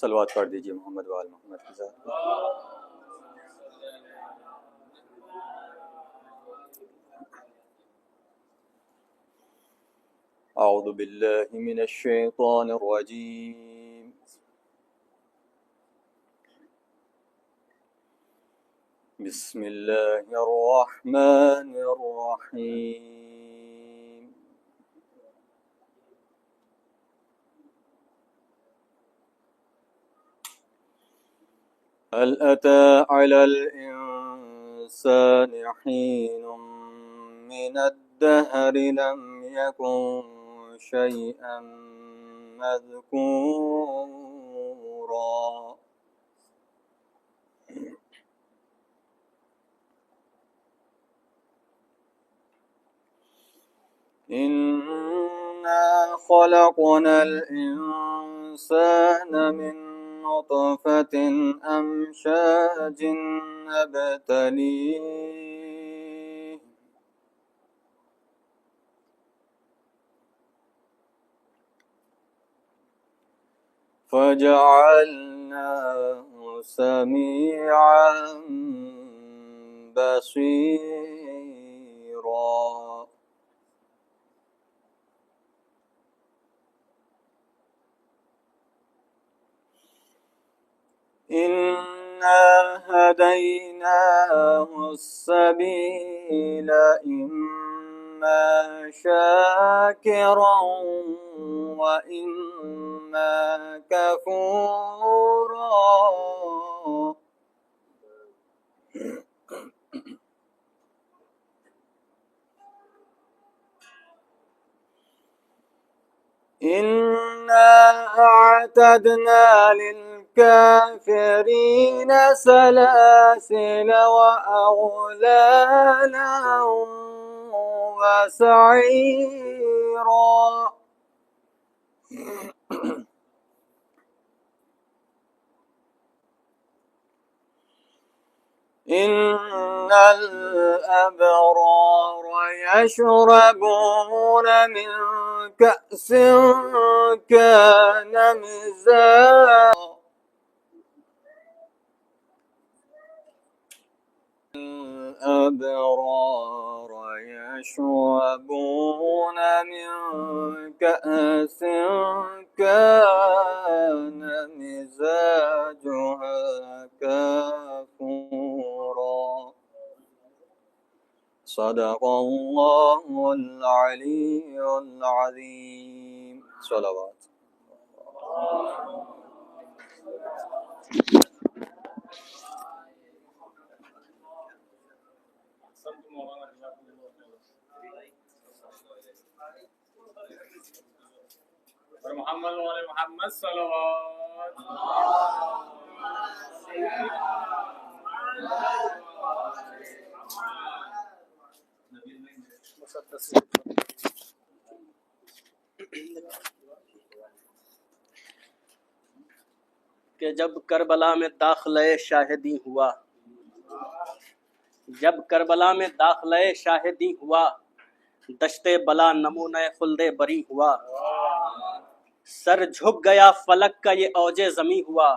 صلوات پڑھ دیجیے محمد وآل محمد کی ذات پر۔ اعوذ باللہ من الشیطان الرجیم، بسم اللہ الرحمن الرحیم۔ هل أتى على الإنسان حين من الدهر لم يكن شيئا مذكورا إنا خلقنا الإنسان من نطفة أمشاج نبتليه فجعلناه سميعا بصيرا إنا هديناه السبيل إما شاكرا وإما كفورا إنا أعتدنا للكافرين سلاسل وأغلالا وسعيرا إن الأبرار يشربون من كأس كان مزاجها الأبرار يشربون من كأس كان مزاجها كافورا صدق اللہ العلی العظیم۔ صلوات۔ محمد وعلى محمد صلوات۔ کہ جب کربلا میں داخلہ شاہدی ہوا، جب کربلا میں داخلہ شاہدی ہوا، دشت بلا نمونہ خلد بری ہوا، سر جھک گیا فلک کا یہ اوج زمیں ہوا،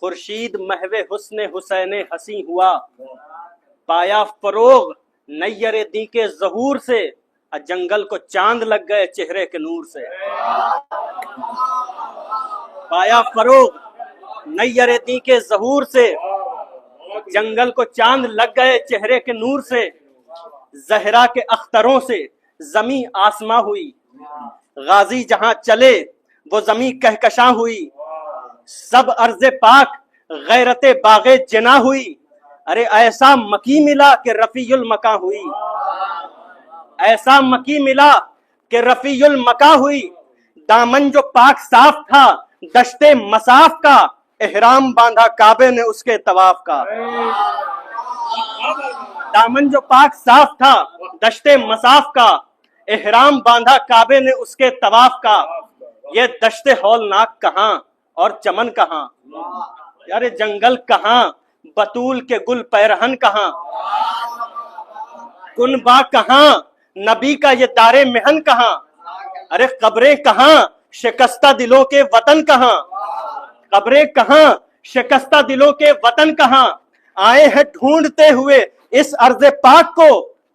خورشید محو حسن حسین حسین ہوا، پایا فروغ نیر دی کے ظہور سے، جنگل کو چاند لگ گئے چہرے کے نور سے، پایا فروغ نیر دی کے ظہور سے، جنگل کو چاند لگ گئے چہرے کے نور سے، زہرا کے اختروں سے زمیں آسماں ہوئی، غازی جہاں چلے وہ زمیں کہکشاں ہوئی، سب ارض پاک غیرت باغ جنا ہوئی، ارے ایسا مکی ملا کہ رفیع المکاں ہوئی، ایسا مکی ملا کہ رفیع المکاں ہوئی، دامن جو پاک صاف تھا دشت مصاف کا، احرام باندھا کعبے نے اس کے طواف کا، دامن جو پاک صاف تھا دشت مصاف کا، احرام باندھا کعبے نے اس کے طواف کا، یہ دشت ہولناک کہاں اور چمن کہاں، یار جنگل کہاں بطول کے گل پیرہن کہاں، کنبا کہاں نبی کا یہ دار محن کہاں، ارے قبریں کہاں شکستہ دلوں کے وطن کہاں، قبریں کہاں، شکستہ دلوں کے وطن کہاں، آئے ہیں ڈھونڈتے ہوئے اس ارض پاک کو،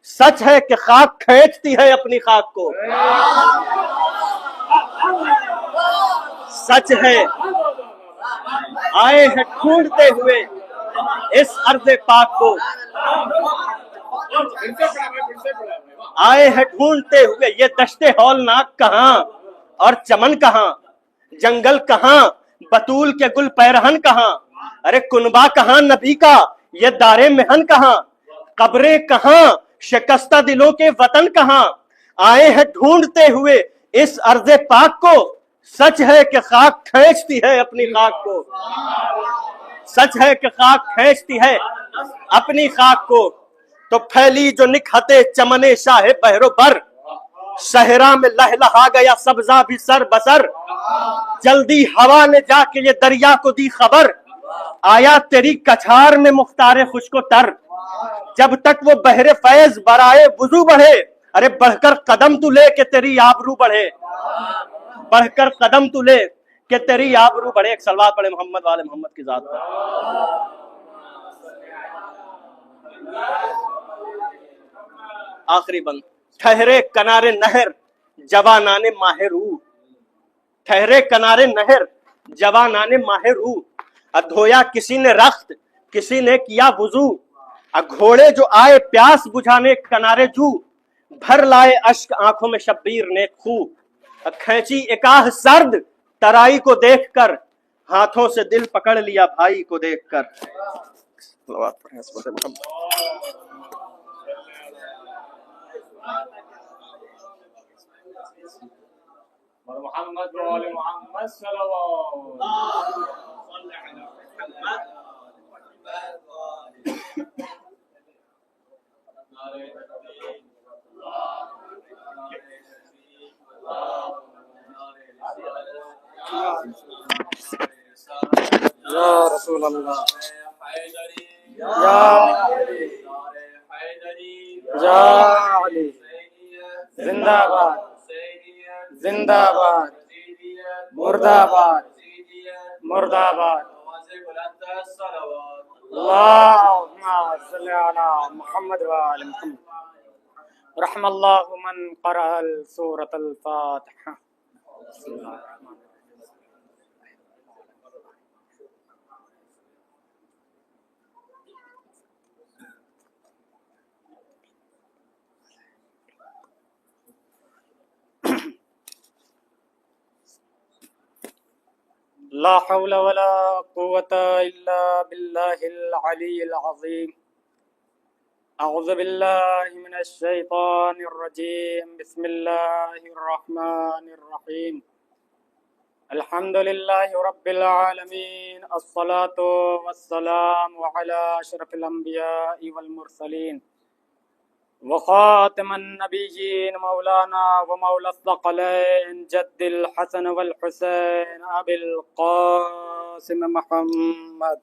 سچ ہے کہ خاک کھینچتی ہے اپنی خاک کو، سچ ہے آئے ہیں ڈھونڈتے ہوئے اس ارض پاک کو، آئے ہیں ڈھونڈتے ہوئے یہ دشت ہولناک کہاں اور چمن کہاں، جنگل کہاں، بطول کے گل پیرہن کہاں، ارے کنبہ کہاں نبی کا، یہ دار محن کہاں، قبریں کہاں، شکستہ دلوں کے وطن کہاں، آئے ہیں ڈھونڈتے ہوئے اس ارض پاک کو، سچ ہے کہ خاک کھینچتی ہے اپنی خاک کو، سچ ہے کہ خاک کھینچتی ہے اپنی خاک کو، تو پھیلی جو نکھتے چمنے شاہ بہرو بر، صحرا میں لہلہا گیا سبزہ بھی سر بسر، جلدی ہوا نے جا کے یہ دریا کو دی خبر، آیا تیری کچھار میں مختار خشک و تر، جب تک وہ بحر فیض برائے وضو بڑھے، ارے بڑھ کر قدم تو لے کہ تیری آبرو بڑھے، بڑھ کر قدم تو لے کہ تیری آبرو بڑھے۔ ایک صلوات پڑھے محمد والے محمد کی ذات پر۔ آخری بند، ٹھہرے کنارے نہر جوانان ماہ روح، ٹھہرے کنارے نہر جوانان ماہ روح، دھویا کسی نے رخت کسی نے کیا وضو، گھوڑے جو آئے پیاس بجھانے کنارے جو، بھر لائے اشک آنکھوں میں شبیر نے خو، کھینچی ایک آہ سرد ترائی کو دیکھ کر، ہاتھوں سے دل پکڑ لیا بھائی کو دیکھ کر۔ محمد وآل محمد صلوات۔ یا رسول اللہ، یا علی، زندہ باد، زندہ باد، مرد آباد، مرد آباد، اللہم صلی علی محمد وآل محمد، رحم اللہ من قرأ سورة الفاتحہ۔ لا حول ولا قوة إلا بالله العلي العظيم۔ أعوذ بالله من الشيطان الرجيم، بسم الله الرحمن الرحيم، الحمد لله رب العالمين، الصلاة والسلام على أشرف الأنبياء والمرسلين وخاتم النبيين مولانا ومولى الثقلين جد الحسن والحسين أبي القاسم محمد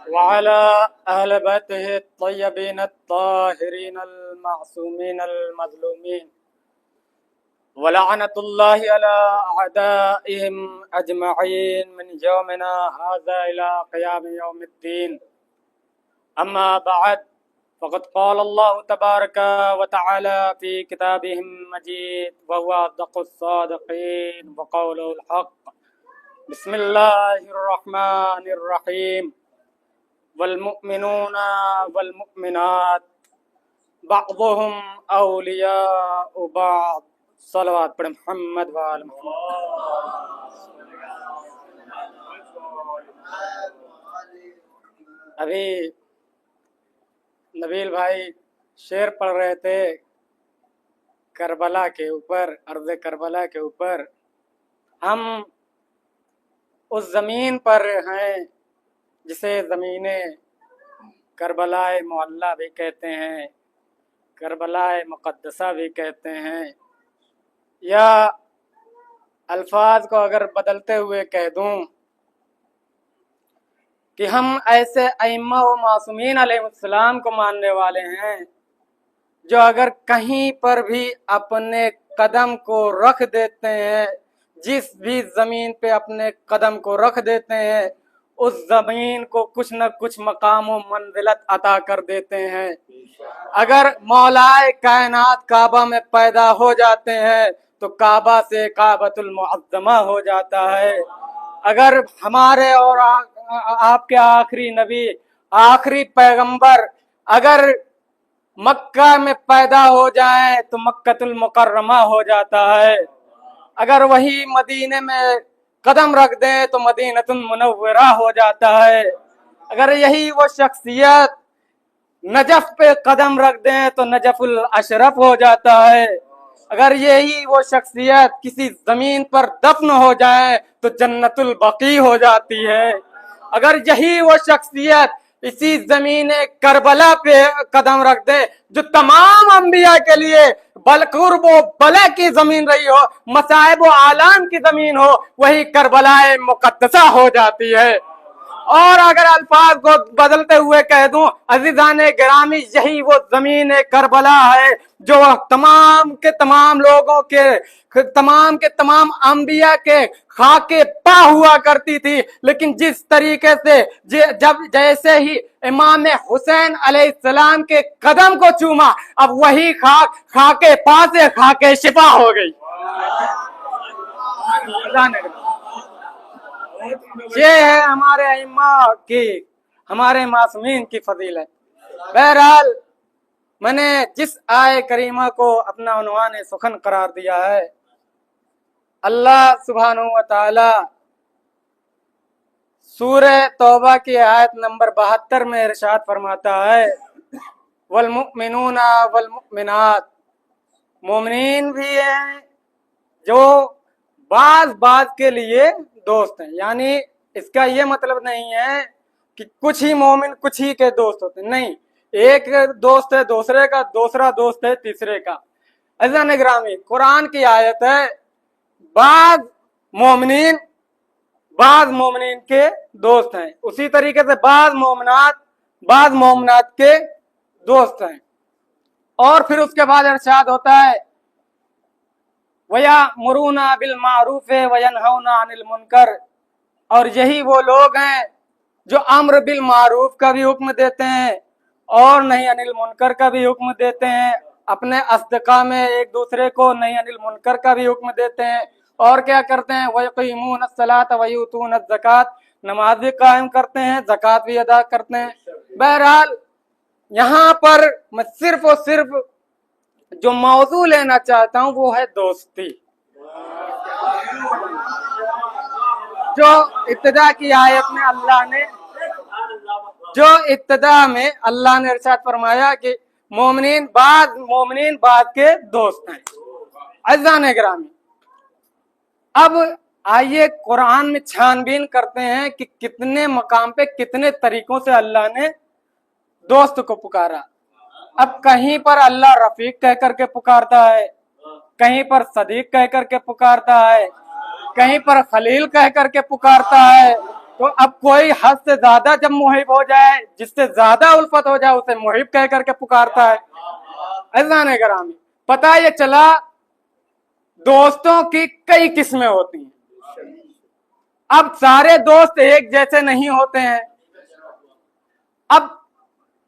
وعلى أهل بيته الطيبين الطاهرين المعصومين المظلومين، ولعنة الله على أعدائهم أجمعين من يومنا هذا إلى قيام يوم الدين، أما بعد، فقد قال الله تبارك وتعالى في كتابه المجيد وهو أصدق الصادقين وقوله الحق، بسم الله الرحمن الرحيم، والمؤمنون والمؤمنات بعضهم أولياء بعض۔ صلوات پڑھ محمد وآل محمد۔ ابھی نبیل بھائی شعر پڑھ رہے تھے کربلا کے اوپر، ارض کربلا کے اوپر۔ ہم اس زمین پر ہیں جسے زمین کربلا معلیٰ بھی کہتے ہیں، کربلا مقدسہ بھی کہتے ہیں، یا الفاظ کو اگر بدلتے ہوئے کہہ دوں کہ ہم ایسے ائمہ و معصومین علیہ السلام کو ماننے والے ہیں जो अगर कहीं पर भी अपने कदम को रख देते हैं, जिस भी जमीन पे अपने कदम को रख देते हैं, उस जमीन को कुछ न कुछ मकाम व मंजिलत अता कर देते हैं। अगर मौलाए कायनात काबा में पैदा हो जाते हैं तो काबा से काबतुल मुअज्जमा हो जाता है। अगर हमारे और आपके आखिरी नबी, आखिरी पैगंबर अगर मक्का में पैदा हो जाए तो मक्कतुल मुकर्रमा हो जाता है। अगर वही मदीने में कदम रख दें तो मदीनतुल मुनव्वरा हो जाता है। अगर यही वो शख्सियत नजफ पे कदम रख दें तो नजफुल अशरफ हो जाता है। अगर यही वो शख्सियत किसी जमीन पर दफन हो जाए तो जन्नतुल बकी हो जाती है। अगर यही वो शख्सियत इसी जमीन करबला पे कदम रख दे जो तमाम अंबिया के लिए बलकुर्ब बला की जमीन रही हो, मसाइब व आलाम की जमीन हो, वही करबलाए मुकद्दसा हो जाती है। और अगर अल्फाज को बदलते हुए कह दूं, अजीजाने गिरामी, यही वो जमीन करबला है जो तमाम के तमाम लोगों के तमाम अंबिया के खाके पा हुआ करती थी। लेकिन जिस तरीके से जब जैसे ही इमाम हुसैन अलैहिस्सलाम के कदम को चूमा, अब वही खाके पा से खाके शिफा हो गई। ये है हमारे इम्मा की, हमारे मासूमीन की फजीलत। बहरहाल मैंने जिस आय करीमा को अपना उन्वान सुखन करार दिया है, अल्लाह सुब्हानहू व तआला सूरह तौबा की आयत नंबर 72 में इरशाद फरमाता है, वल मुमिनूना वल मुमिनात, मोमिनीन भी हैं जो बाज के लिए दोस्त हैं। यानी इसका ये मतलब नहीं है कि कुछ ही मोमिन कुछ ही के दोस्त होते हैं, नहीं, एक दोस्त है दूसरे का, दूसरा दोस्त है तीसरे का। अज़ीज़ान गिरामी, कुरान की आयत है, बाज मोमिनीन के दोस्त हैं, उसी तरीके से बाज मोमिनात के दोस्त हैं। और फिर उसके बाद इरशाद होता है, वयामुरूना बिल मारूफ वयनहौना अनिल मुनकर, और यही वो लोग हैं जो अम्र बिल मारूफ का भी हुक्म देते हैं और नहीं अनिल मुनकर का भी हुक्म देते हैं। अपने अस्दका में एक दूसरे को नहीं अनिल मुनकर का भी हुक्म देते हैं। और क्या करते हैं, वयक़ीमून अस्सलात वयूतून अज़्ज़कात, नमाज भी कायम करते हैं, ज़कात भी अदा करते हैं। बहरहाल यहाँ पर मैं सिर्फ और सिर्फ जो मौजू लेना चाहता हूँ वो है दोस्ती। जो इब्तिदा की आयत में अल्लाह ने इरशाद फरमाया कि मोमिनीन बाद के दोस्त हैं। अज़ीज़ान गिरामी, अब आइए कुरान में छानबीन करते हैं कि कितने मकाम पे कितने तरीकों से अल्लाह ने दोस्त को पुकारा। अब कहीं पर अल्लाह रफीक कह करके पुकारता है, कहीं पर सदीक कह करके पुकारता है, कहीं पर खलील कह करके पुकारता है। तो अब कोई हद से ज्यादा जब मुहिब हो जाए, जिससे ज्यादा उल्फत हो जाए, उसे मुहिब कह करके पुकारता है। अज़ीज़ान गिरामी, पता ये चला दोस्तों की कई किस्में होती हैं। अब सारे दोस्त एक जैसे नहीं होते हैं। अब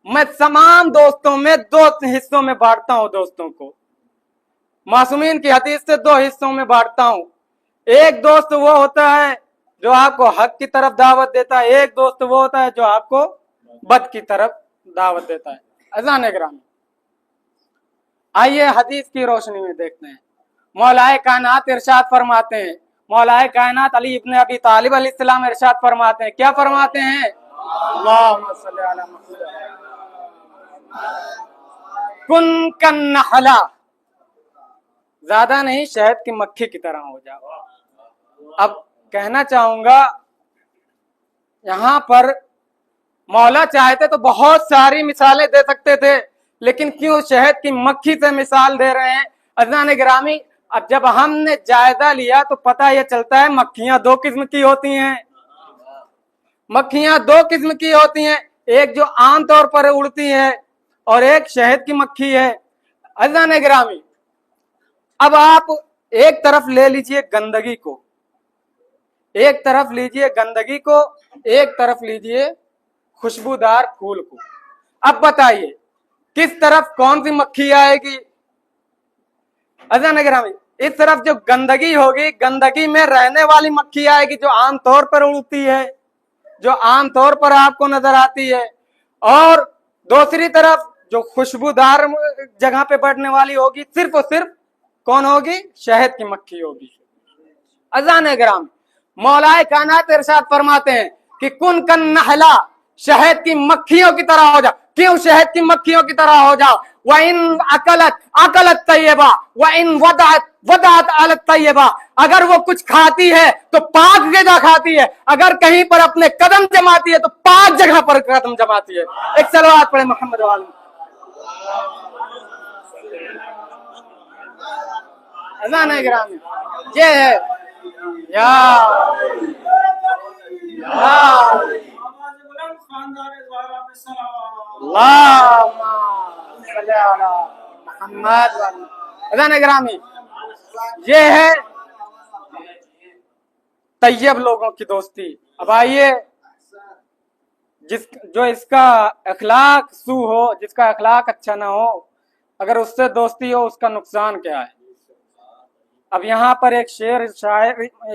मैं तमाम दोस्तों में 2 हिस्सों में बांटता हूं दोस्तों को। मासूमीन की हदीस से 2 हिस्सों में बांटता हूं। एक दोस्त वो होता है जो आपको हक की तरफ दावत देता है, एक दोस्त वो होता है जो आपको बद की तरफ दावत देता है। अज़ीज़ान गिरामी, आइए हदीस की रोशनी में देखते हैं। मौलाए कायनात इरशाद फरमाते हैं, मौलाए कायनात अली इब्न अबी तालिब अलैहिस्सलाम इरशाद फरमाते हैं, क्या फरमाते हैं, अल्लाहुम्मा सल्ली अला मुहम्मद कुन कन्नहला, ज्यादा नहीं शहद की मक्खी की तरह हो जाओ। अब कहना चाहूंगा, यहां पर मौला चाहते तो बहुत सारी मिसालें दे सकते थे, लेकिन क्यों शहद की मक्खी से मिसाल दे रहे हैं। अज़ीज़ान गिरामी, अब जब हमने जायजा लिया तो पता यह चलता है मक्खियां 2 किस्म की होती हैं। मक्खियां 2 किस्म की होती हैं, एक जो आम तौर पर उड़ती है और एक शहद की मक्खी है। अज़ान गिरामी, अब आप एक तरफ ले लीजिए गंदगी को, एक तरफ लीजिए गंदगी को, एक तरफ लीजिए खुशबूदार फूल को। अब बताइए किस तरफ कौन सी मक्खी आएगी? अज़ान गिरामी, इस तरफ जो गंदगी होगी, गंदगी में रहने वाली मक्खी आएगी जो आमतौर पर उड़ती है, जो आमतौर पर आपको नजर आती है, और दूसरी तरफ जो खुशबूदार जगह पे बैठने वाली होगी सिर्फ और सिर्फ कौन होगी? शहद की मक्खी होगी। अज़ान गिरामी, मौलाए कायनात इरशाद फरमाते हैं कि कुन कन नहला, शहद की मक्खियों की तरह हो जाओ। क्यों शहद की मक्खियों की तरह हो जाओ? व इन अकलत अकलत तैयबा व इन वदात वदात अलत तैयबा, अगर वो कुछ खाती है तो पाक ग़िज़ा खाती है, अगर कहीं पर अपने कदम जमाती है तो पाक जगह पर कदम जमाती है। एक सलवात पढ़े मोहम्मद वाले। अज़ान गिरामी, ये है या अज़ान गिरामी, ये है तैयब लोगों की दोस्ती। अब आइए, जो इसका अखलाक सू हो, जिसका अखलाक अच्छा ना हो, अगर उससे दोस्ती हो उसका नुकसान क्या है? अब यहाँ पर एक शेर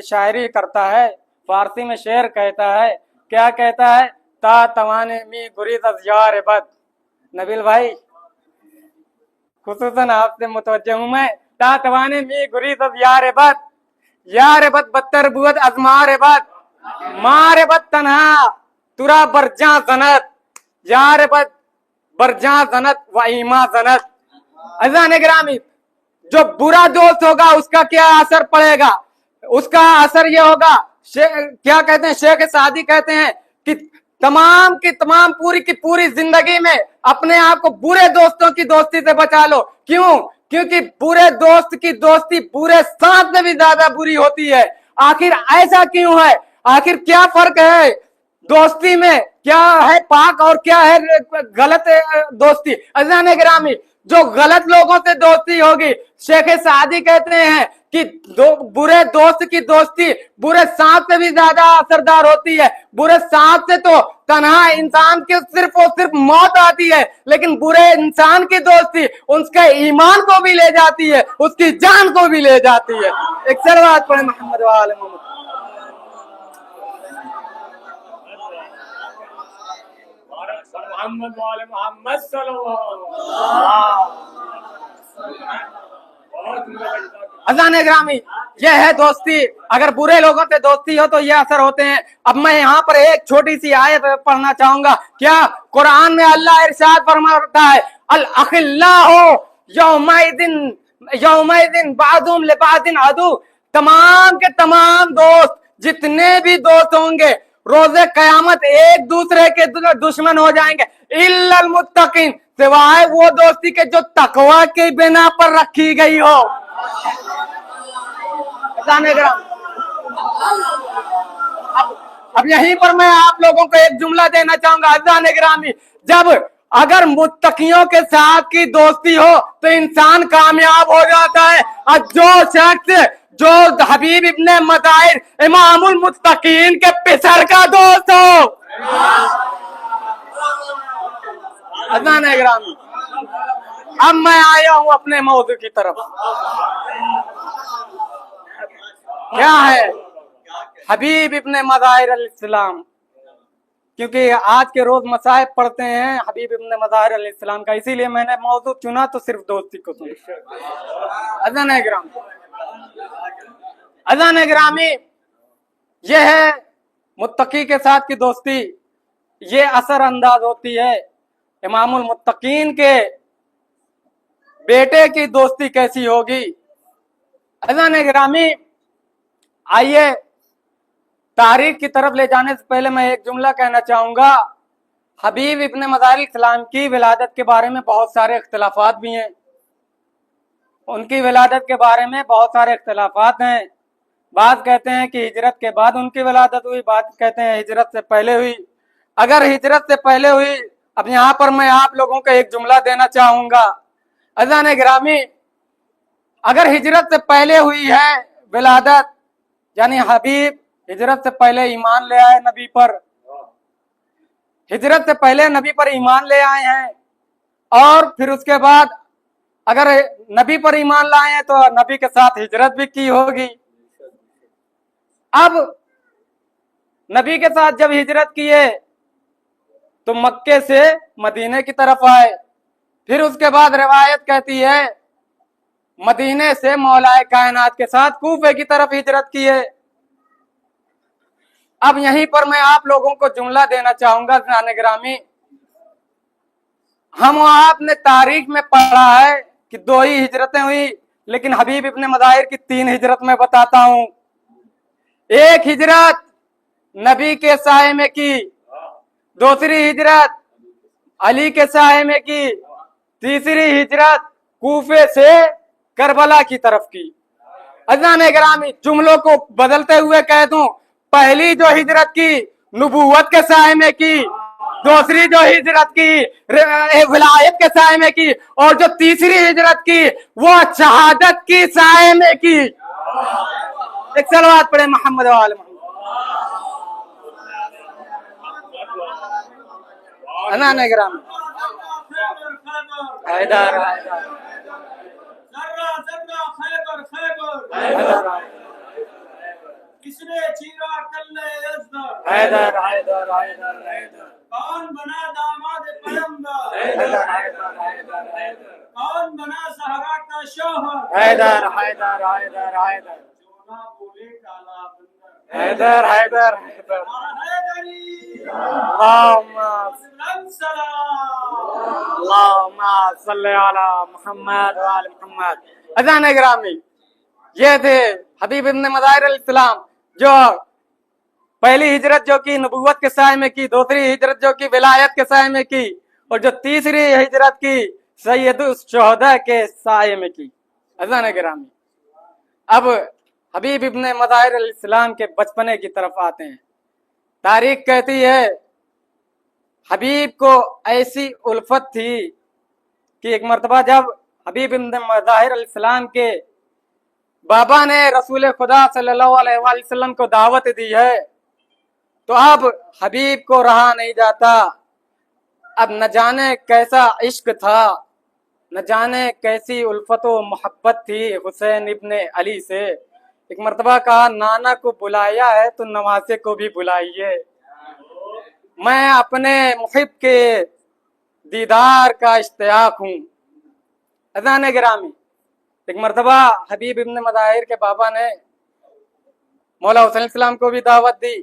शायरी करता है, फारसी में शेर कहता है, क्या कहता है? ता तवाने मी गुरीद अज़ यार बद। नबील भाई, खुसूसन आपसे मुतवज्जह हूं मैं। ता तवाने मी गुरीद अज़ यार बद बदतर बुअत अज़मार बद, मार बद तन्हा तुरा बरजा जनत, यार बद बरजा जनत व ईमा जनत। अज़ान गिरामी, जो बुरा दोस्त होगा उसका क्या असर पड़ेगा? उसका असर ये होगा, क्या कहते हैं शेख सादी कहते हैं कि तमाम की तमाम पूरी की पूरी जिंदगी में अपने आप को बुरे दोस्तों की दोस्ती से बचा लो। क्यों? क्योंकि बुरे दोस्त की दोस्ती बुरे साथ में भी ज्यादा बुरी होती है। आखिर ऐसा क्यों है? आखिर क्या फर्क है दोस्ती में? क्या है पाक और क्या है गलत दोस्ती? अज़ान गिरामी, जो गलत लोगों से दोस्ती होगी, शेख सादी कहते हैं कि बुरे दोस्त की दोस्ती बुरे सांप से भी ज्यादा असरदार होती है। बुरे सांप से तो तन्हा इंसान की सिर्फ और सिर्फ मौत आती है, लेकिन बुरे इंसान की दोस्ती उसके ईमान को भी ले जाती है, उसकी जान को भी ले जाती है। एक सलवात पढ़े मोहम्मद वाले मोहम्मद। मोहम्मद वाले मोहम्मद सल्लल्लाहु अज़ान गिरामी, यह है दोस्ती। अगर बुरे लोगों से दोस्ती हो तो ये असर होते हैं। अब मैं यहाँ पर एक छोटी सी आयत पढ़ना चाहूंगा। क्या कुरान में अल्लाह इरशाद फरमाता है, अल अखिल्लाहु यौमइदिन बादुम लिबादिन अदु, तमाम के तमाम दोस्त जितने भी दोस्त होंगे रोजे कयामत एक दूसरे के दुश्मन हो जाएंगे, इल्लल मुत्तकीन, सिवाय वो दोस्ती के जो तकवा की बिना पर रखी गई हो। अब यहीं पर मैं आप लोगों को एक जुमला देना चाहूंगा। अज़ान गिरामी, जब अगर मुत्तकियों के साथ की दोस्ती हो तो इंसान कामयाब हो जाता है, और जो शख्स जो हबीब इब्ने मज़ाहिर इमामुल मुत्तकीन के पिसर का दोस्त हो। अज़ान गिरामी, अब मैं आया हूं अपने मौजू की तरफ। क्या है? हबीब इब्ने मज़ाहिर अलैहिस्सलाम, क्योंकि आज के रोज मसाइब पढ़ते हैं हबीब इब्ने मज़ाहिर अलैहिस्सलाम का, इसीलिए मैंने मौजू चुना तो सिर्फ दोस्ती को सुन। अज़ान गिरामी, अज़ान गिरामी, यह है मुत्तकी के साथ की दोस्ती। ये असर अंदाज होती है इमामुल मुत्तकीन के बेटे की दोस्ती कैसी होगी। अज़ान गिरामी, आइए तारीख की तरफ ले जाने से पहले मैं एक जुमला कहना चाहूंगा। हबीब इब्ने मज़ाहिर अलैहिस्सलाम की विलादत के बारे में बहुत सारे इख्तिलाफात भी हैं। उनकी विलादत के बारे में बहुत सारे इख्तिलाफात हैं। बात कहते हैं कि हिजरत के बाद उनकी विलादत हुई, बात कहते हैं हिजरत से पहले हुई। अगर हिजरत से पहले हुई, अब यहाँ पर मैं आप लोगों को एक जुमला देना चाहूंगा। अज़ान गिरामी, अगर हिजरत से पहले हुई है विलादत, यानी हबीब हिजरत से पहले ईमान ले आए नबी पर, हिजरत से पहले नबी पर ईमान ले आए हैं, और फिर उसके बाद अगर नबी पर ईमान लाए हैं तो नबी के साथ हिजरत भी की होगी। अब नबी के साथ जब हिजरत किए तो मक्के से मदीने की तरफ आए, फिर उसके बाद रिवायत कहती है मदीने से मौलाए कायनात के साथ कूफे की तरफ हिजरत किए। अब यहीं पर मैं आप लोगों को जुमला देना चाहूंगा जाने ग्रामी, हम आपने तारीख में पढ़ा है कि 2 ही हिजरतें हुई, लेकिन हबीब इब्ने मज़ाहिर की 3 हिजरत में बताता हूं। एक हिजरत नबी के साये में की, दूसरी हिजरत अली के साये में की, तीसरी हिजरत कूफे से करबला की तरफ की। अज़ान गिरामी, जुमलों को बदलते हुए कह दूं, पहली जो हिजरत की नबूवत के साये में की, दूसरी जो हिजरत की विलायत के साये में की, और जो तीसरी हिजरत की वो शहादत की साये में की। एक सलवात पढ़े मोहम्मद वाले मोहम्मद। अज़ान गिरामी, हैदर हैदर किसने चीरा कल्ले अज़हर, हैदर हैदर हैदर हैदर कौन बना दामाद पैगंबर, हैदर हैदर हैदर हैदर कौन बना सहरा का शौहर, हैदर हैदर हैदर हैदर जो ना बोले काला बंदर, हैदर हैदर हैदर और हैदरी अल्लाहुम्मा सल्ली अला मुहम्मद व आले मुहम्मद। अज़ान गिरामी, ये थे हबीब इब्ने मज़ाहिर अलैहिस्सलाम, जो पहली हिजरत जो की नबूवत के साये में की, दूसरी हिजरत जो की विलायत के साये में की, और जो तीसरी हिजरत की सैयदुश शुहदा के साये में की। अज़ान गिरामी, अब हबीब इब्ने मज़ाहिर अलैहिस्सलाम के बचपने की तरफ आते हैं। तारीख कहती है हबीब को ऐसी उल्फत थी कि एक मर्तबा जब हबीब इब्ने मज़ाहिर अलैहिस्सलाम के बाबा ने रसूल खुदा सल्लल्लाहु अलैहि वसल्लम को दावत दी है, तो अब हबीब को रहा नहीं जाता। अब न जाने कैसा इश्क था, न जाने कैसी उल्फत व मोहब्बत थी हुसैन इब्ने अली से। एक मर्तबा कहा, नाना को बुलाया है तो नवासे को भी बुलाइए, मैं अपने मुहिब के दीदार का इश्तियाक हूँ। अज़ान गिरामी, एक मर्तबा हबीब इब्ने मज़ाहिर के बाबा ने मौला हुसैन सलाम को भी दावत दी।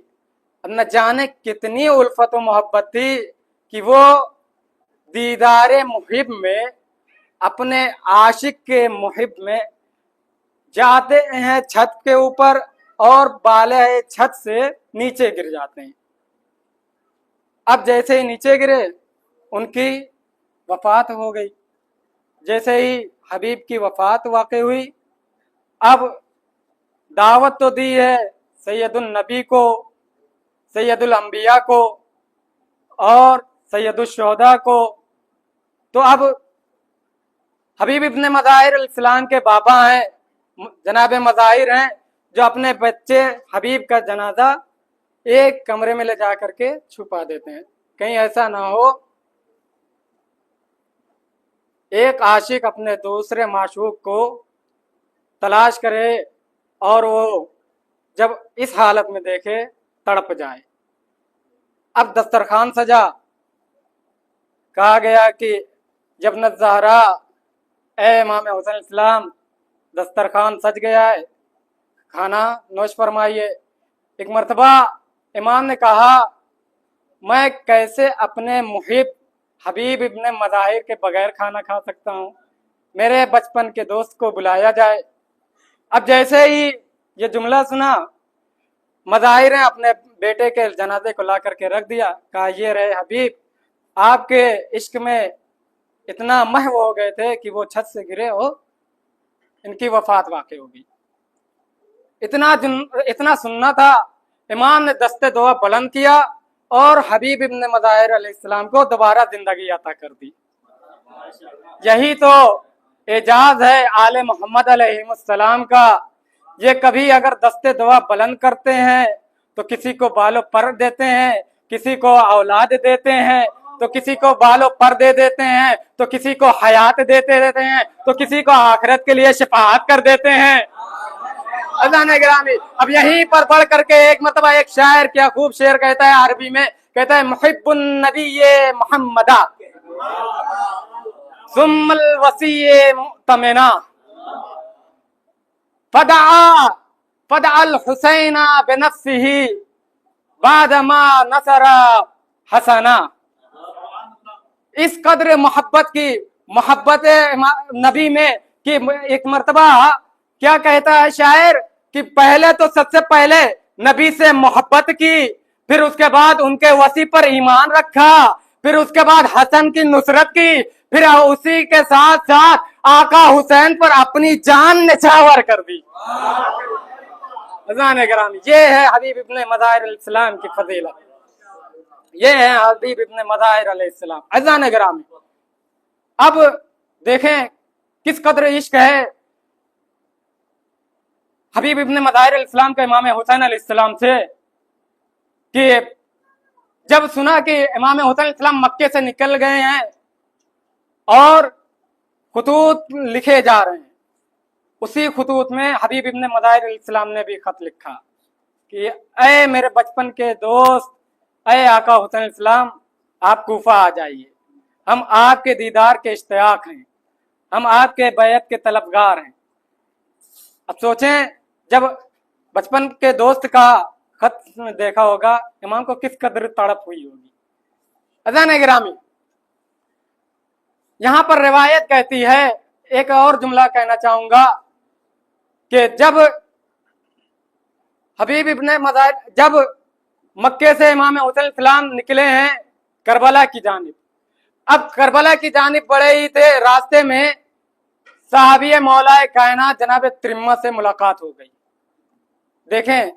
अब न जाने कितनी उल्फत व मोहब्बत थी कि वो दीदार मुहिब में, अपने आशिक के मुहिब में जाते हैं छत के ऊपर और बाले छत से नीचे गिर जाते हैं। अब जैसे ही नीचे गिरे उनकी वफात हो गई। जैसे ही हबीब की वफात वाक़ई हुई, अब दावत तो दी है सैयदुल नबी को, सैयदुल अंबिया को और सैयदुल शुहदा को, तो अब हबीब इब्ने मज़ाहिर अलैहिस्सलाम के बाबा हैं, जनाब मज़ाहिर हैं, जो अपने बच्चे हबीब का जनाजा एक कमरे में ले जा करके छुपा देते हैं, कहीं ऐसा ना हो एक आशिक अपने दूसरे माशूक को तलाश करे और वो जब इस हालत में देखे तड़प जाए। अब दस्तरखान सजा, कहा गया कि जब न ज़हरा ए इमाम हुसैन अलैहिस्सलाम, दस्तरखान सज गया है, खाना नोश फरमाइए। एक मर्तबा इमाम ने कहा, मैं कैसे अपने मुहिब हबीब इब्ने मज़ाहिर के बगैर खाना खा सकता हूँ, मेरे बचपन के दोस्त को बुलाया जाए। अब जैसे ही ये जुमला सुना, मज़ाहिर ने अपने बेटे के जनाजे को ला करके रख दिया, कहा ये रहे हबीब, आपके इश्क में इतना महव हो गए थे कि वो छत से गिरे हो, इनकी वफात वाक़ई होगी। इतना सुनना था। इमाम ने दस्ते दुआ बुलंद किया और हबीब इब्ने मज़ाहिर अलैहिस्सलाम को दोबारा जिंदगी अता कर दी। यही तो एजाज है आले मोहम्मद अलैहिस्सलाम का। ये कभी अगर दस्ते दुआ बुलंद करते हैं तो किसी को बालों पर देते हैं, किसी को औलाद देते हैं, तो किसी को बालों पर दे देते हैं, तो किसी को हयात देते देते हैं, तो किसी को आखिरत के लिए शफाअत कर देते हैं। अज़ान गिरामी, अब यहीं पर पढ़ करके एक मतलब एक शायर क्या खूब शेर कहता है अरबी में, कहता है मुहिब्बुन नबिय्ये मुहम्मदा सुम्मल वसीये मुतमिना फदअल हुसैना बिनफ्सिही बादमा नसरा हसना। इस कदर मोहब्बत नबी में कि एक मर्तबा क्या कहता है शायर कि पहले तो सबसे पहले नबी से मोहब्बत की, फिर उसके बाद उनके वसी पर ईमान रखा, फिर उसके बाद हसन की नुसरत की, फिर उसी के साथ साथ आका हुसैन पर अपनी जान निछावर कर दी। अज़ान गिरामी, ये है हबीब इब्ने मज़ाहिर अलैहिस्सलाम की फजीलत, ये है हबीब इब्ने मज़ाहिर अलैहिस्सलाम। अज़ान गिरामी, अब देखें किस कदर इश्क है हबीब इब्ने मज़ाहिर अलैहिस्सलाम का इमाम हुसैन अलैहिस्सलाम से, कि जब सुना कि इमाम हुसैन अलैहिस्सलाम मक्के से निकल गए हैं और खुतूत लिखे जा रहे हैं, उसी खुतूत में हबीब इब्ने मज़ाहिर अलैहिस्सलाम ने भी खत लिखा कि ऐ मेरे बचपन के दोस्त, ऐ आका हुसैन अलैहिस्सलाम, आप कूफा आ जाइए, हम आपके दीदार के इश्तियाक हैं, हम आपके बैत के तलबगार हैं। अब सोचें जब बचपन के दोस्त का खत देखा होगा इमाम को किस कदर तड़प हुई होगी। अज़ान गिरामी, यहां पर रिवायत कहती है, एक और जुमला कहना चाहूंगा कि जब हबीब इब्ने मज़ाहिर जब मक्के से इमाम हुसैन अलैहिस्सलाम निकले हैं करबला की जानिब, अब करबला की जानिब बढ़े ही थे, रास्ते में साहबी मौलाए कायनात जनाब त्रिम्मा से मुलाकात हो गई। देखें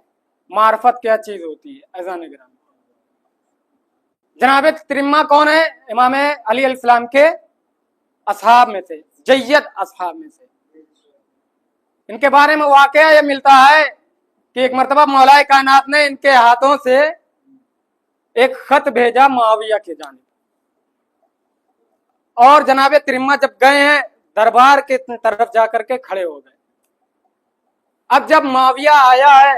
मार्फत क्या चीज होती है। अज़ान गिरामी, जनाब त्रिम्मा कौन है? इमाम अली अलैहिस्सलाम के असहाब में से, जय्यद असहाब में से। इनके बारे में वाकया ये मिलता है कि एक मरतबा मौलाए कायनात ने इनके हाथों से एक खत भेजा मुआविया की जानिब, और जनाब त्रिम्मा जब गए हैं दरबार के तरफ जाकर के खड़े हो गए। अब जब मुआविया आया है,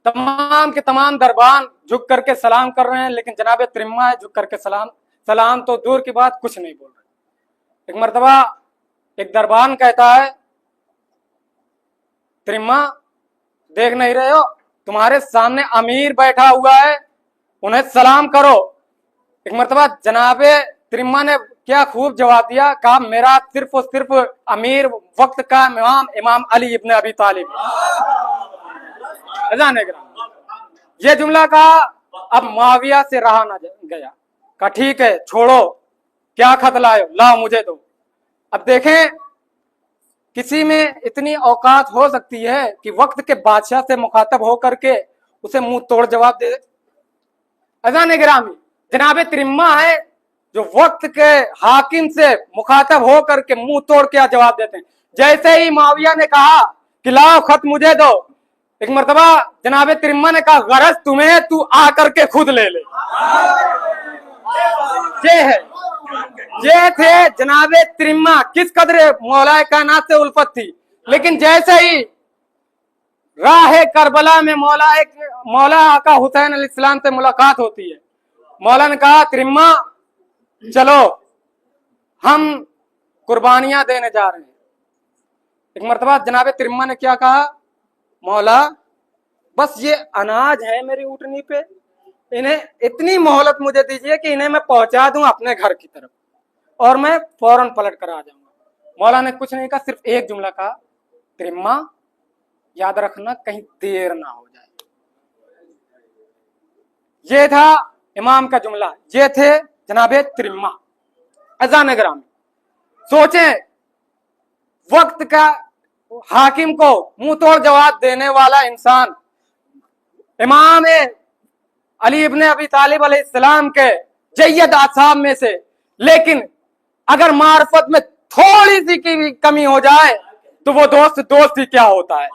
तमाम के तमाम दरबान झुक करके सलाम कर रहे हैं, लेकिन जनाब त्रिम्मा है झुक करके सलाम तो दूर की बात कुछ नहीं बोल रहे। एक मरतबा एक दरबान कहता है, त्रिम्मा देख नहीं रहे हो, तुम्हारे सामने अमीर बैठा हुआ है, उन्हें सलाम करो। एक मरतबा जनाबे त्रिम्मा ने क्या खूब जवाब दिया, कहा मेरा सिर्फ और सिर्फ अमीर वक्त का इमाम अली इब्ने अबी तालिब। ये जुमला कहा, अब मुआविया से रहा ना गया, कहा ठीक है छोड़ो, क्या खत लाए, लाओ मुझे दो। अब देखें किसी में इतनी औकात हो सकती है कि वक्त के बादशाह से मुखातब होकर के उसे मुंह तोड़ जवाब दे। अज़ान गिरामी, जनाब त्रिम्मा है जो वक्त के हाकिम से मुखातब होकर के मुंह तोड़ क्या जवाब देते हैं। जैसे ही मुआविया ने कहा कि लाओ खत मुझे दो, एक मरतबा जनाब त्रिम्मा ने कहा गरज तुम्हें, तू आकर के खुद ले ले। ये थे जनाब त्रिम्मा, किस कदर मौलाए कायनात से उल्फत थी। लेकिन जैसे ही राह करबला में मौला आका हुसैन अलैहिस्सलाम से मुलाकात होती है, मौला ने कहा त्रिम्मा चलो हम कुर्बानियां देने जा रहे हैं। एक मरतबा जनाब त्रिम्मा ने क्या कहा, मौला बस ये अनाज है मेरी ऊँटनी पे, इन्हें इतनी मोहलत मुझे दीजिए कि इन्हें मैं पहुंचा दूं अपने घर की तरफ और मैं फौरन पलट कर आ जाऊंगा। मौला ने कुछ नहीं कहा, सिर्फ एक जुमला कहा, त्रिम्मा याद रखना कहीं देर ना हो जाए। ये था इमाम का जुमला, ये थे जनाबे त्रिम्मा। अज़ान गिरामी, सोचें वक्त का हाकिम को मुंह तोड़ जवाब देने वाला इंसान इमाम अली इब्ने अबी तालिब अलैहिस्सलाम के जय्यद असहाब में से, लेकिन अगर मार्फत में थोड़ी सी की भी कमी हो जाए तो वो दोस्त ही क्या होता है।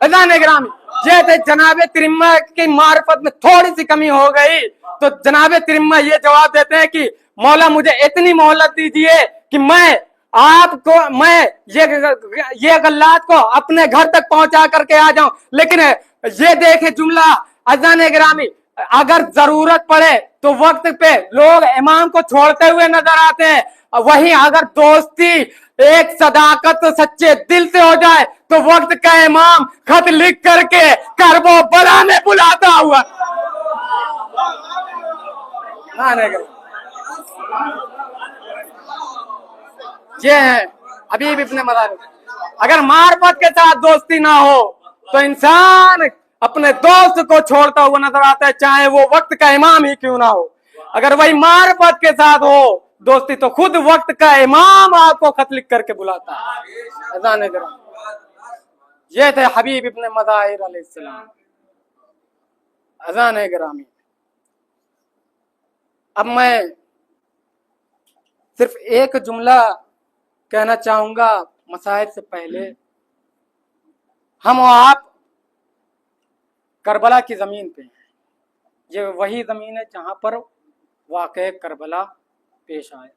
अज़ान ग्रामी, ये थे जनाब तिरम्मा की मार्फत में थोड़ी सी कमी हो गई तो जनाब तिरम्मा ये जवाब देते हैं कि मौला मुझे इतनी मोहलत दीजिए कि मैं ये गल्लात को अपने घर तक पहुंचा करके आ जाऊं। लेकिन ये देखे जुमला अज़ान ग्रामी, अगर जरूरत पड़े तो वक्त पे लोग इमाम को छोड़ते हुए नजर आते हैं, वहीं अगर दोस्ती एक सदाकत सच्चे दिल से हो जाए तो वक्त का इमाम खत लिख करके करबला में बुलाता हुआ। ये है हबीब इब्ने मदार। अगर मार्फत के साथ दोस्ती ना हो तो इंसान अपने दोस्त को छोड़ता हुआ नजर आता है, चाहे वो वक्त का इमाम ही क्यों ना हो। अगर वही मार्फत के साथ हो दोस्ती तो खुद वक्त का इमाम आपको खत लिख करके बुलाता है। अज़ान ग्रामी, ये थे हबीब इब्ने मज़ाहिर अलैहिस्सलाम। अज़ान ग्रामी, अब मैं सिर्फ एक जुमला कहना चाहूंगा मसाइल से पहले। हम और आप करबला की जमीन पे हैं, ये वही जमीन है जहां पर वाक़या करबला पेश आया।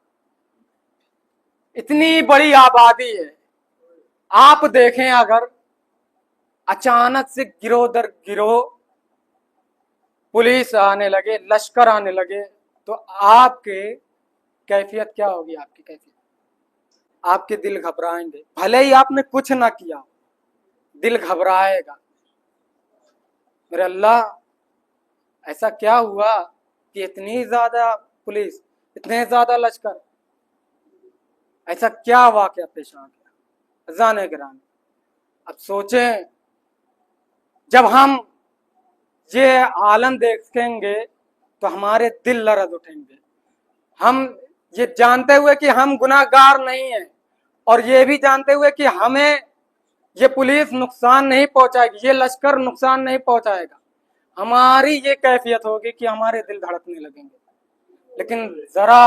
इतनी बड़ी आबादी है, आप देखें अगर अचानक से गिरोह दर गिरोह पुलिस आने लगे, लश्कर आने लगे तो आपके कैफियत क्या होगी? आपकी कैफियत, आपके दिल घबराएंगे। भले ही आपने कुछ ना किया, दिल घबराएगा। मेरे अल्लाह, ऐसा क्या हुआ कि इतनी ज्यादा पुलिस, इतने ज्यादा लश्कर, ऐसा क्या वाकया पेश आ गया? अज़ान ग्रामी, अब सोचें, जब हम ये आलम देखेंगे तो हमारे दिल लरज़ उठेंगे। हम ये जानते हुए कि हम गुनाहगार नहीं हैं और ये भी जानते हुए कि हमें ये पुलिस नुकसान नहीं पहुंचाएगी, ये लश्कर नुकसान नहीं पहुंचाएगा, हमारी ये कैफियत होगी कि हमारे दिल धड़कने लगेंगे। लेकिन जरा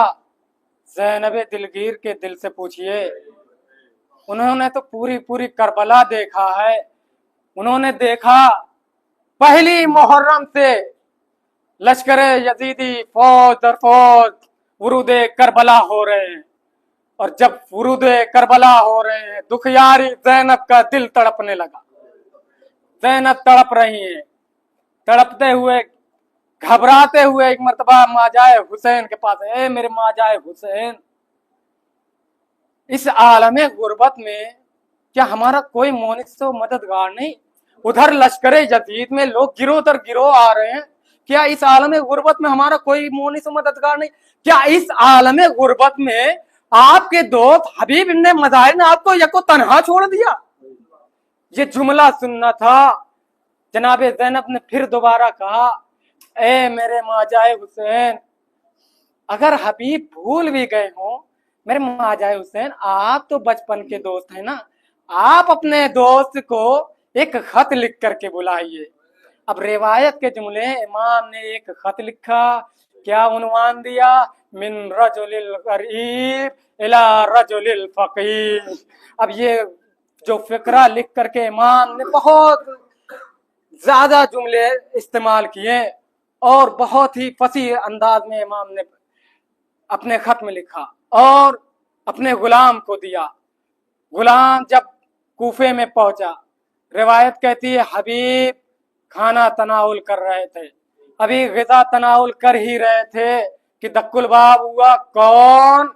ज़ैनब दिलगीर के दिल से पूछिए, उन्होंने तो पूरी करबला देखा है। उन्होंने देखा पहली मुहर्रम से लश्कर यजीदी फौज दर फौज वुरूद करबला हो रहे हैं, और जब वुरूद करबला हो रहे हैं दुखयारी ज़ैनब का दिल तड़पने लगा। ज़ैनब तड़प रही है, तड़पते हुए घबराते हुए एक मर्तबा माजाए हुसैन के पास, ए मेरे माजाए हुसैन, इस आलम गुर्बत में क्या हमारा कोई मोनिस मददगार नहीं? उधर लश्कर यजीद में लोग गिरोह दर गिरोह आ रहे हैं, क्या इस आलम गुर्बत में हमारा कोई मोनिस मददगार नहीं? क्या इस आलम गुर्बत में आपके दोस्त हबीब इब्ने मज़ाहिर ने आपको यको तन्हा छोड़ दिया? ये जुमला सुनना था। जनाब ज़ैनब ने फिर दोबारा कहा, ए मेरे माजाए हुसैन, अगर हबीब भूल भी गए हो, मेरे माजाए हुसैन, आप तो बचपन के दोस्त हैं ना, आप अपने दोस्त को एक खत लिख करके बुलाइए। अब रिवायत के जुमले, इमाम ने एक खत लिखा, क्या उन्वान दिया? मिन रजुलिल गरीब इला रजुलिल फकीर। अब ये जो फिक्रा लिख करके इमाम ने बहुत ज्यादा जुमले इस्तेमाल किए और बहुत ही फसीह अंदाज में इमाम ने अपने खत में लिखा और अपने गुलाम को दिया। गुलाम जब कूफे में पहुंचा, रिवायत कहती है हबीब खाना तनाउल कर रहे थे, अभी ग़िज़ा तनाउल कर ही रहे थे कि दक्कुल बाब हुआ। कौन?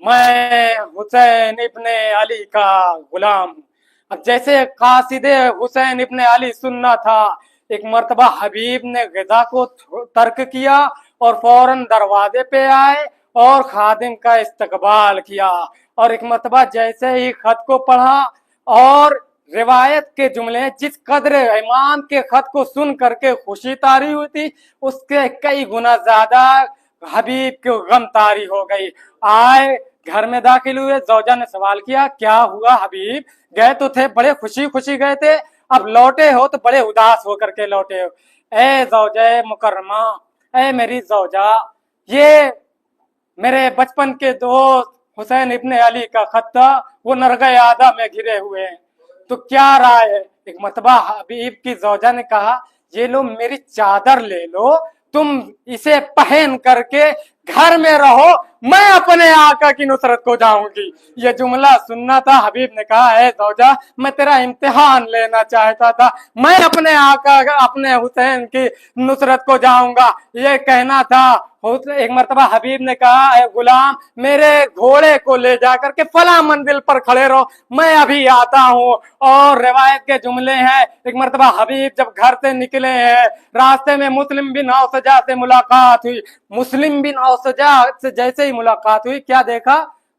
मैं हुसैन इब्ने अली का गुलाम हूँ। अब जैसे कासिदे हुसैन इब्ने अली सुनना था, एक मर्तबा हबीब ने ग़िज़ा को तर्क किया और फौरन दरवाजे पे आए और खादिम का इस्तकबाल किया। और एक मर्तबा जैसे ही खत को पढ़ा और रिवायत के जुमले, जिस कदर इमाम के खत को सुन करके खुशी तारी हुई थी, उसके कई गुना ज्यादा हबीब को गम तारी हो गई। आए, घर में दाखिल हुए, जौजा ने सवाल किया, क्या हुआ हबीब? गए तो थे बड़े खुशी खुशी गए थे, अब लौटे हो तो बड़े उदास होकर के लौटे हो। ए जौजा मुकर्रमा, ए मेरी जौजा, ये मेरे बचपन के दोस्त हुसैन इब्ने अली का खत था, वो नरगे आदा में घिरे हुए हैं। तो क्या राय है? एक मरतबा हबीब की जौजा ने कहा, ये लो मेरी चादर ले लो, तुम इसे पहन करके घर में रहो, मैं अपने आका की नुसरत को जाऊंगी। ये जुमला सुनना था। हबीब ने कहा, है जौजा, मैं तेरा इम्तिहान लेना चाहता था, मैं अपने आका अपने हुसैन की नुसरत को जाऊंगा, ये कहना था। एक मरतबा हबीब ने कहा, है गुलाम, मेरे घोड़े को ले जाकर के फला मंजिल पर खड़े रहो, मैं अभी आता हूँ। और रिवायत के जुमले हैं, एक मरतबा हबीब जब घर से निकले हैं, रास्ते में मुस्लिम बिन औसजा से मुलाकात हुई। मुस्लिम बिन औसजा से जैसे ही मुलाकात हुई, क्या देखा?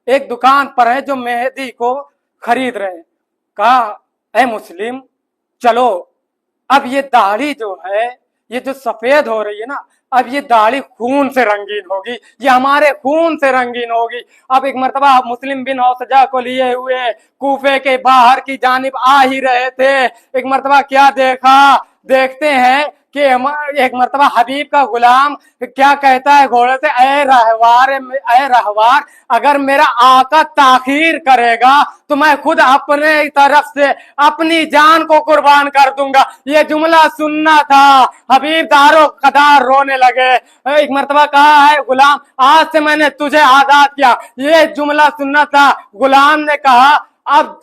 एक दुकान पर है जो मेहंदी को खरीद रहे हैं। कहा, ए मुस्लिम, चलो, अब ये दाढ़ी जो है, ये जो सफेद हो रही है ना, अब ये दाढ़ी खून से रंगीन होगी, ये हमारे खून से रंगीन होगी। अब एक मरतबा मुस्लिम बिन औसजा को लिए हुए कूफे के बाहर की जानिब आ ही रहे थे। एक मरतबा क्या देखा? देखते हैं कि एक मरतबा हबीब का गुलाम क्या कहता है घोड़े से, ए रहवार, अगर मेरा आका ताखीर करेगा तो मैं खुद अपने तरफ से अपनी जान को कुर्बान कर दूंगा। ये जुमला सुनना था। हबीब दारो कदार रोने लगे। एक मरतबा कहा, है गुलाम, आज से मैंने तुझे आजाद किया, ये जुमला सुनना था। गुलाम ने कहा, अब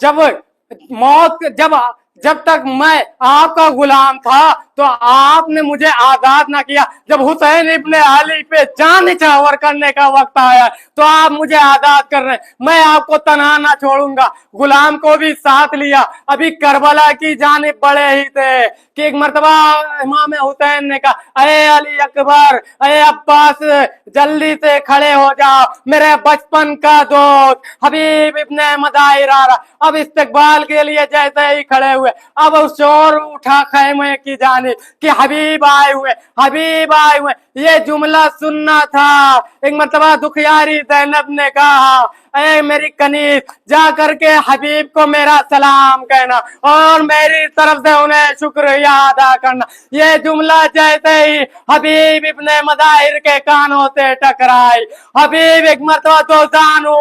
जब तक मैं आपका गुलाम था तो आपने मुझे आजाद ना किया, जब हुसैन इब्ने अली पे जान निछावर करने का वक्त आया तो आप मुझे आजाद कर रहे हैं, मैं आपको तन्हा ना छोड़ूंगा। गुलाम को भी साथ लिया। अभी करबला की जानिब बढ़े ही थे कि एक मरतबा इमाम हुसैन ने कहा, अरे अली अकबर, अरे अब्बास, जल्दी से खड़े हो जाओ, मेरे बचपन का दोस्त हबीब इब्ने मदाहिर आ रहा। अब इस्तकबाल के लिए जैसे ही खड़े हुए, अब शोर उठा खैमे की जानिब कि हबीब आए हुए, हबीब आए हुए। ये जुमला सुनना था। एक मरतबा दुखियारी ज़ैनब ने कहा, ऐ मेरी कनीज, जा करके हबीब को मेरा सलाम कहना और मेरी तरफ से उन्हें शुक्रिया अदा करना। ये जुमला जैसे ही हबीब इब्ने मदाहिर के कानों से टकराई, हबीब एक मरतबा दो जानू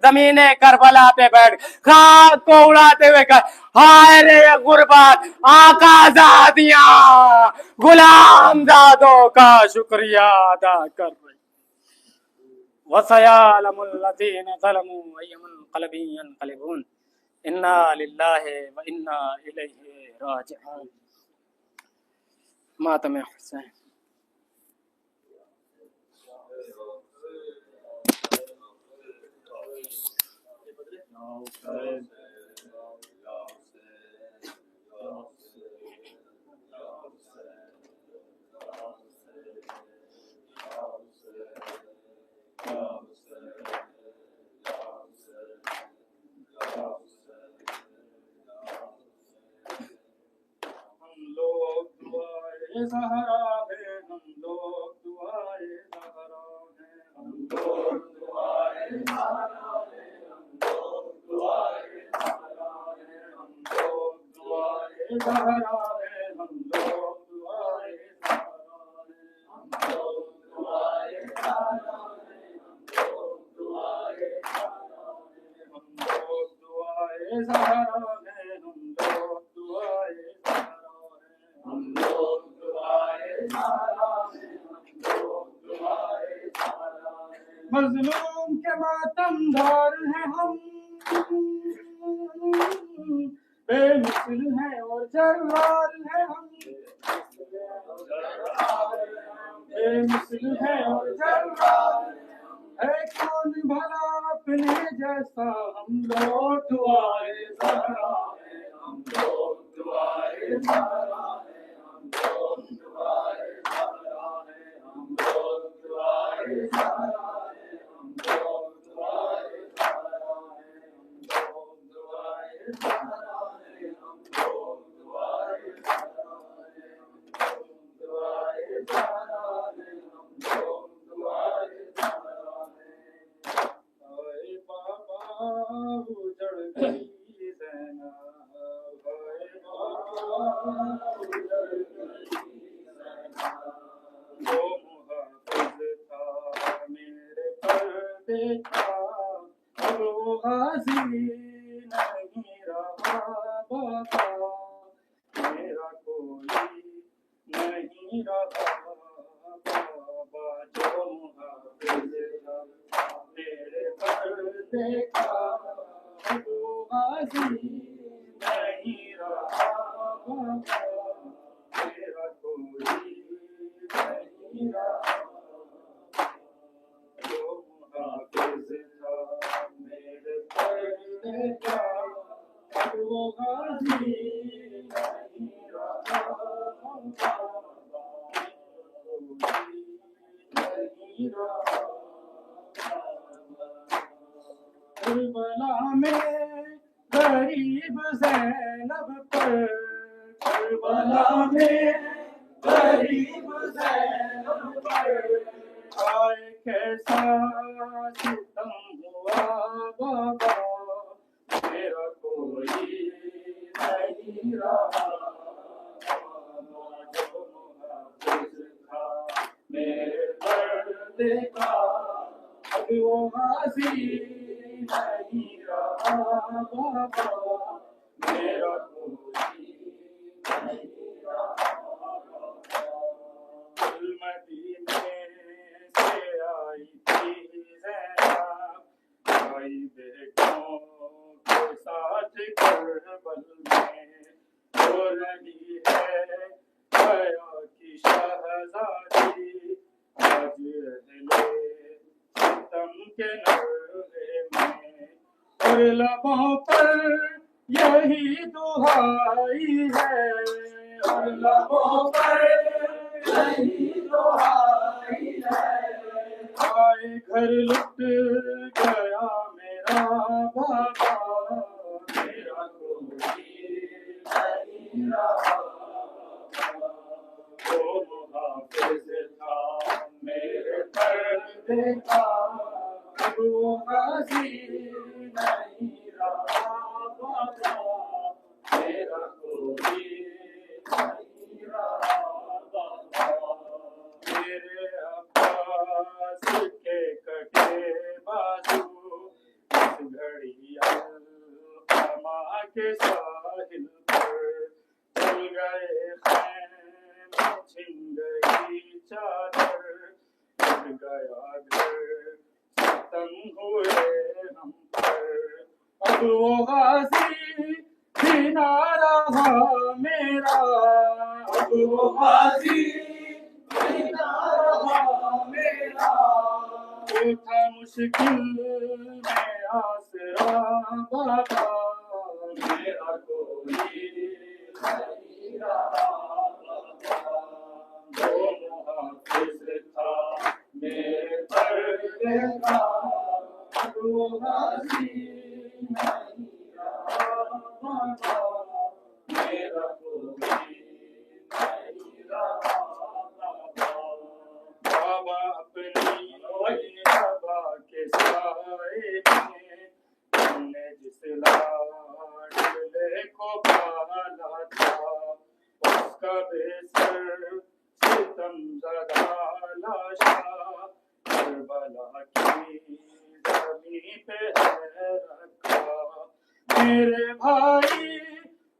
जमीने करबला पे बैठ खाक को उड़ाते हुए कहा, हाय रे गुरबत, आकाज़ादियां गुलाम जादों का शुक्रिया अदा कर रही। वसयालमुल लज़ीना ज़लमू अय्युमुनक़लबिन यनक़लिबून। इन्ना लिल्लाहि व इन्ना इलैहि राजिऊन। मातम हुसैन। ज़हरा है, हम लोग दुआए ज़हरा है, हम लोग दुआए ज़हरा है, हम लोग दुआए ज़हरा है, हम लोग दुआए ज़हरा है, हम लोग दुआए ज़हरा है, हम लोग दुआए ज़हरा है, हम लोग दुआए ज़हरा है, हम लोग दुआए ज़हरा है, हम लोग दुआए ज़हरा है, हम लोग मज़लूम के मातमदार हैं हम, बेमिसल हैं और जर्रार हैं हम, बेमिसल हैं और जर्रार है कौन भला अपने जैसा, हम लोग दुआए ज़हरा है, हम लोग दुआए ज़हरा है, हम लोग दुआए ज़हरा है, हम लोग दुआए ज़हरा है, हम लोग दुआए ज़हरा है, हम लोग दुआए ज़हरा है, हम लोग दुआए ज़हरा है, हम लोग दुआए ज़हरा है, हम लोग दुआए ज़हरा है। हाय बाबा उजड़ गई ज़ैनब, हाय बाबा उजड़ गई ज़ैनब, वो मुहाफ़िज़ था मेरे पर्दे का, اب وہ غازی نہیں رہا بابا میرا کوئی نہیں رہا بابا جو محافظ تھا میرے پردے کا اب وہ غازی نہیں رہا بابا میرا کوئی نہیں رہا جو محافظ تھا میرے پردے کا اب وہ غازی نہیں رہا نہیں رہا کربلا میں غریب زینب پر کربلا میں غریب زینب پر آئے کیسا ستم ہوا بابا میرا کوئی نہیں رہا جو محافظ تھا میرے پردے کا اب وہ غازی نہیں رہا بابا میرا کوئی نہیں رہا مدینے سے آئی تھی زینب آئی بیٹوں کے ساتھ کربل میں ہو رہی ہے حیا کی شہزادی آج اہلِ ستم کے نرغے میں اور لبوں پر یہی دعائی ہے اور لبوں پر یہی دعائی ہے آئے گھر لٹ گیا میرا بابا میرا کوئی نہیں رہا وہ محافظ تھا میرے پردے کا اب وہ غازی نہیں رہا بابا میرا کوئی نہیں رہا بابا میرے عباس کے کٹے بازو اس گھڑی القمہ کے ساحل پر چل گئے خیمے چھن گئی چادر اٹھ گیا گھر ستم ہوئے ہم پر اب وہ غازی بھی نہ رہا میرا اب وہ غازی بھی نہ رہا میرا وہ تھا مشکل میں آسرا بابا میرا کوئی نہیں رہا جو محافظ تھا میرے پردے کا اب وہ غازی نہیں رہا بابا میرا کوئی نہیں رہا بابا اپنی بابا کے سائے میں ہم نے جس لاڈلے کو پالا تھا اس کا بے سر ستم زدہ لاشا کربلا کی زمین پہ ہے رکھا میرے بھائی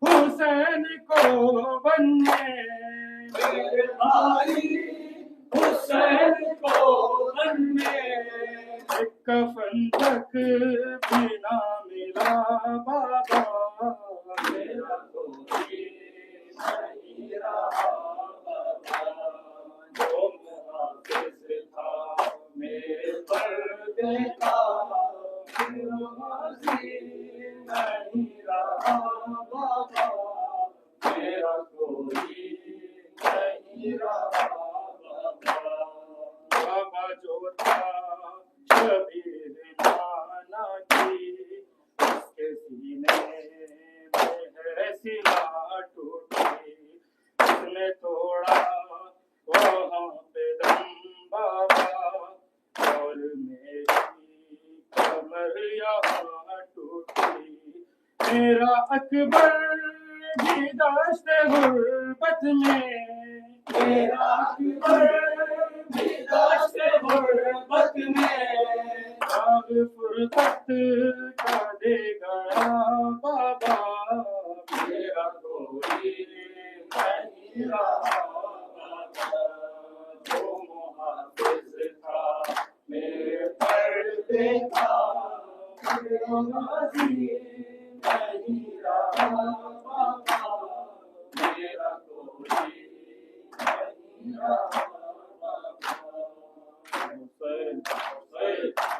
حسین کو بننے میرے بھائی حسین کو بننے ایک کفن تک بھی نہ ملا بابا میرا کوئی نہیں رہا جو محافظ تھا میرے پردے کا میرا غازی نہیں رہا بابا میرا کوئی نہیں رہا بابا جو تھا شبیر نانا کی اس کے سینے میں ہے سلا ٹوٹی اس نے توڑا وہاں پہ دم بابا اور میری کمر یہاں ٹوٹی میرا اکبر بھی داشت غربت میں میرا اکبر بھی داشت غربت میں فرقت کا دے گیا بابا میرا کوئی نہیں رہا بابا جو محافظ تھا میرے پردے کا میرا غازی نہیں رہا بابا میرا کوئی نہیں رہا بابا حسین حسین